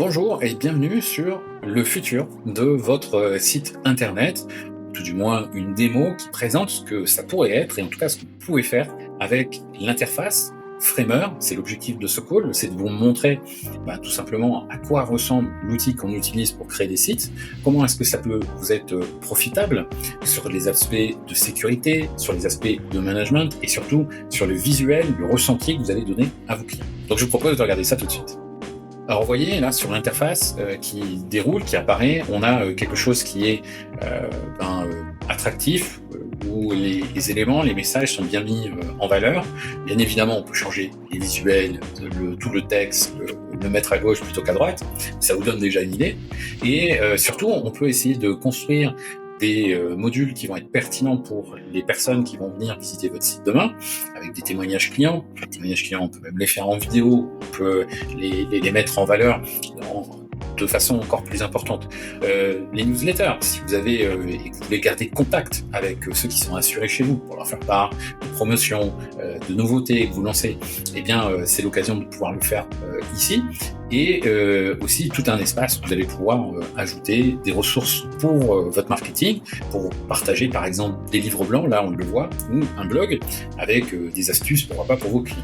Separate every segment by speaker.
Speaker 1: Bonjour et bienvenue sur le futur de votre site internet, tout du moins une démo qui présente ce que ça pourrait être et en tout cas ce que vous pouvez faire avec l'interface Framer. C'est l'objectif de ce call, c'est de vous montrer tout simplement à quoi ressemble l'outil qu'on utilise pour créer des sites, comment est-ce que ça peut vous être profitable sur les aspects de sécurité, sur les aspects de management et surtout sur le visuel, le ressenti que vous allez donner à vos clients. Donc je vous propose de regarder ça tout de suite. Alors vous voyez là sur l'interface qui déroule, qui apparaît, on a quelque chose qui est attractif, où les éléments, les messages sont bien mis en valeur. Bien évidemment, on peut changer les visuels, tout le texte, le mettre à gauche plutôt qu'à droite. Ça vous donne déjà une idée. Et surtout, on peut essayer de construire des modules qui vont être pertinents pour les personnes qui vont venir visiter votre site demain, avec des témoignages clients. Les témoignages clients, on peut même les faire en vidéo, on peut les mettre en valeur de façon encore plus importante. Les newsletters, si vous avez et que vous voulez garder contact avec ceux qui sont assurés chez vous pour leur faire part de promotions, de nouveautés que vous lancez, eh bien c'est l'occasion de pouvoir le faire ici. Et aussi tout un espace où vous allez pouvoir ajouter des ressources pour votre marketing, pour partager par exemple des livres blancs, là on le voit, ou un blog avec des astuces, pourquoi pas pour vos clients.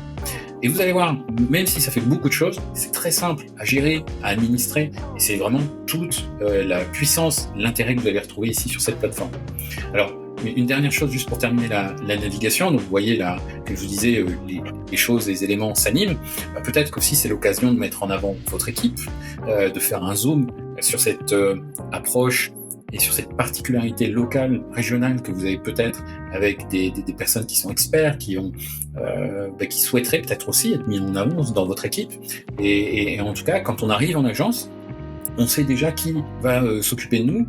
Speaker 1: Et vous allez voir, même si ça fait beaucoup de choses, c'est très simple à gérer, à administrer, et c'est vraiment toute la puissance, l'intérêt que vous allez retrouver ici sur cette plateforme. Alors, une dernière chose juste pour terminer la navigation, donc vous voyez là, que je vous disais, les choses, les éléments s'animent, peut-être qu'aussi c'est l'occasion de mettre en avant votre équipe, de faire un zoom sur cette approche et sur cette particularité locale, régionale que vous avez peut-être avec des personnes qui sont experts, qui souhaiteraient peut-être aussi être mis en avant dans votre équipe. Et en tout cas, quand on arrive en agence, on sait déjà qui va s'occuper de nous,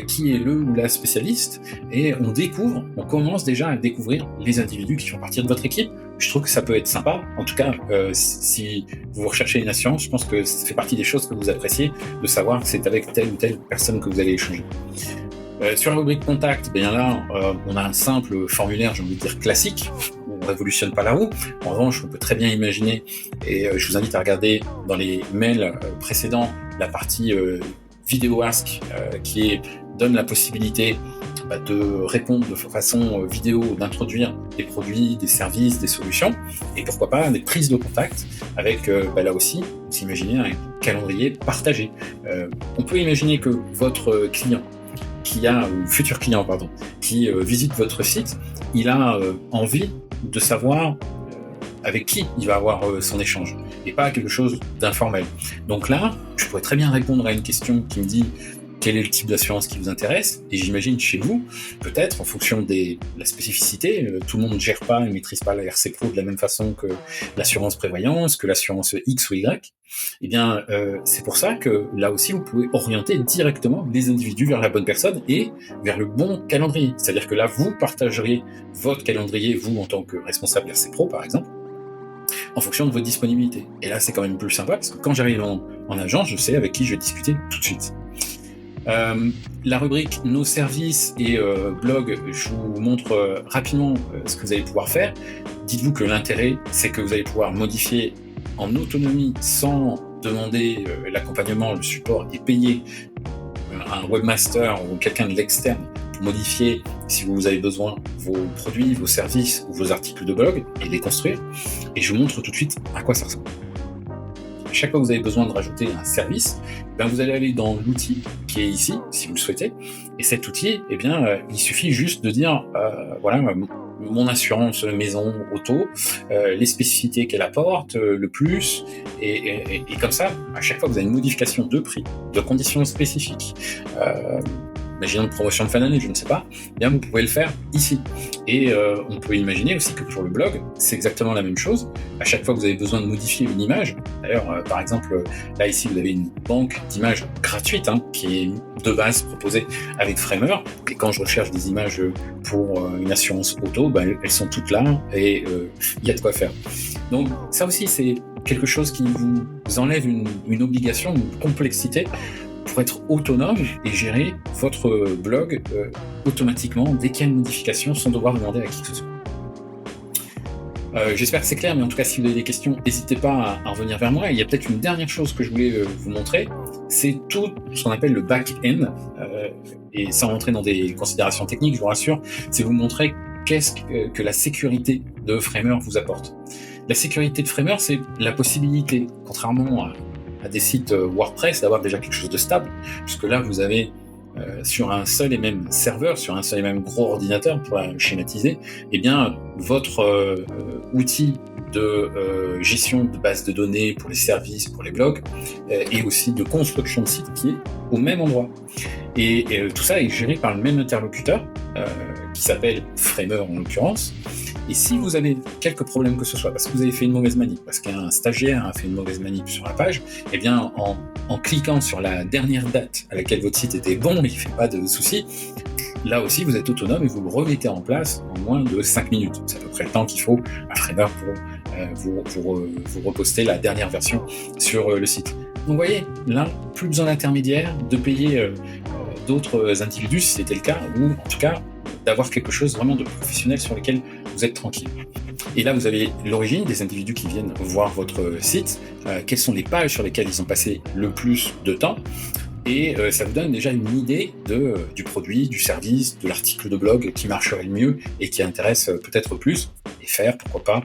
Speaker 1: qui est le ou la spécialiste, et on commence déjà à découvrir les individus qui font partie de votre équipe. Je trouve que ça peut être sympa. En tout cas, si vous recherchez une assurance, je pense que ça fait partie des choses que vous appréciez, de savoir que c'est avec telle ou telle personne que vous allez échanger. Sur la rubrique contact, bien là, on a un simple formulaire, j'ai envie de dire classique, on révolutionne pas la roue. En revanche, on peut très bien imaginer, et je vous invite à regarder dans les mails précédents, la partie vidéo ask qui donne la possibilité de répondre de façon vidéo, d'introduire des produits, des services, des solutions, et pourquoi pas des prises de contact avec là aussi, vous imaginez un calendrier partagé. On peut imaginer que votre client ou futur client, qui visite votre site, il a envie de savoir avec qui il va avoir son échange, et pas quelque chose d'informel. Donc là, je pourrais très bien répondre à une question qui me dit quel est le type d'assurance qui vous intéresse, et j'imagine chez vous, peut-être en fonction de la spécificité, tout le monde ne gère pas et ne maîtrise pas la RC Pro de la même façon que l'assurance prévoyance, que l'assurance X ou Y. Eh bien, c'est pour ça que là aussi, vous pouvez orienter directement les individus vers la bonne personne et vers le bon calendrier. C'est-à-dire que là, vous partageriez votre calendrier, vous en tant que responsable RC Pro par exemple, en fonction de votre disponibilité. Et là, c'est quand même plus sympa parce que quand j'arrive en agence, je sais avec qui je vais discuter tout de suite. La rubrique nos services et blog, je vous montre rapidement ce que vous allez pouvoir faire. Dites-vous que l'intérêt, c'est que vous allez pouvoir modifier en autonomie sans demander l'accompagnement, le support et payer un webmaster ou quelqu'un de l'externe pour modifier, si vous avez besoin, vos produits, vos services ou vos articles de blog et les construire. Et je vous montre tout de suite à quoi ça ressemble. À chaque fois que vous avez besoin de rajouter un service, vous allez aller dans l'outil qui est ici, si vous le souhaitez, et cet outil, il suffit juste de dire, mon assurance maison, auto, les spécificités qu'elle apporte, le plus, et comme ça, à chaque fois que vous avez une modification de prix, de conditions spécifiques, imaginons une promotion de fin d'année, je ne sais pas, vous pouvez le faire ici. Et on peut imaginer aussi que pour le blog, c'est exactement la même chose. À chaque fois que vous avez besoin de modifier une image, d'ailleurs, par exemple, là ici, vous avez une banque d'images gratuite qui est de base proposée avec Framer. Et quand je recherche des images pour une assurance auto, elles sont toutes là et il y a de quoi faire. Donc ça aussi, c'est quelque chose qui vous enlève une obligation, une complexité pour être autonome et gérer votre blog automatiquement dès qu'il y a une modification sans devoir demander à qui que ce soit. J'espère que c'est clair, mais en tout cas, si vous avez des questions, n'hésitez pas à revenir vers moi. Et il y a peut-être une dernière chose que je voulais vous montrer, c'est tout ce qu'on appelle le back-end, et sans rentrer dans des considérations techniques, je vous rassure, c'est vous montrer qu'est-ce que la sécurité de Framer vous apporte. La sécurité de Framer, c'est la possibilité, contrairement à des sites WordPress, d'avoir déjà quelque chose de stable, puisque là, vous avez sur un seul et même serveur, sur un seul et même gros ordinateur, pour la schématiser, eh bien, votre outil de gestion de base de données pour les services, pour les blogs, et aussi de construction de site qui est au même endroit. Et tout ça est géré par le même interlocuteur, qui s'appelle Framer en l'occurrence. Et si vous avez quelques problèmes que ce soit, parce que vous avez fait une mauvaise manip, parce qu'un stagiaire a fait une mauvaise manip sur la page, eh bien, en cliquant sur la dernière date à laquelle votre site était bon, il ne fait pas de soucis, là aussi, vous êtes autonome et vous le remettez en place en moins de 5 minutes. C'est à peu près le temps qu'il faut à Framer pour vous reposter la dernière version sur le site. Donc, vous voyez, là, plus besoin d'intermédiaire, de payer d'autres individus, si c'était le cas, ou en tout cas, d'avoir quelque chose vraiment de professionnel sur lequel vous êtes tranquille. Et là, vous avez l'origine des individus qui viennent voir votre site, quelles sont les pages sur lesquelles ils ont passé le plus de temps, et ça vous donne déjà une idée du produit, du service, de l'article de blog qui marcherait le mieux et qui intéresse peut-être plus, et faire, pourquoi pas,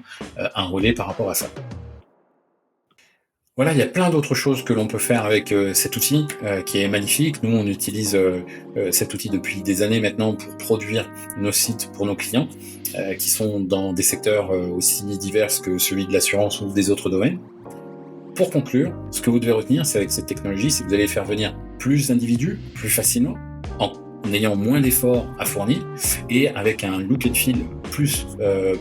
Speaker 1: un relais par rapport à ça. Voilà, il y a plein d'autres choses que l'on peut faire avec cet outil qui est magnifique. Nous, on utilise cet outil depuis des années maintenant pour produire nos sites pour nos clients qui sont dans des secteurs aussi divers que celui de l'assurance ou des autres domaines. Pour conclure, ce que vous devez retenir, c'est avec cette technologie, c'est que vous allez faire venir plus d'individus plus facilement, en ayant moins d'efforts à fournir, et avec un look and feel plus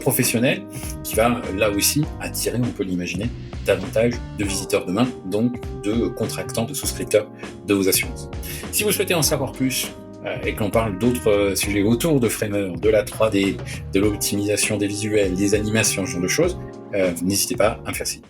Speaker 1: professionnel, qui va là aussi attirer, on peut l'imaginer, davantage de visiteurs demain, donc de contractants, de souscripteurs de vos assurances. Si vous souhaitez en savoir plus, et que l'on parle d'autres sujets autour de Framer, de la 3D, de l'optimisation des visuels, des animations, ce genre de choses, n'hésitez pas à me faire signe.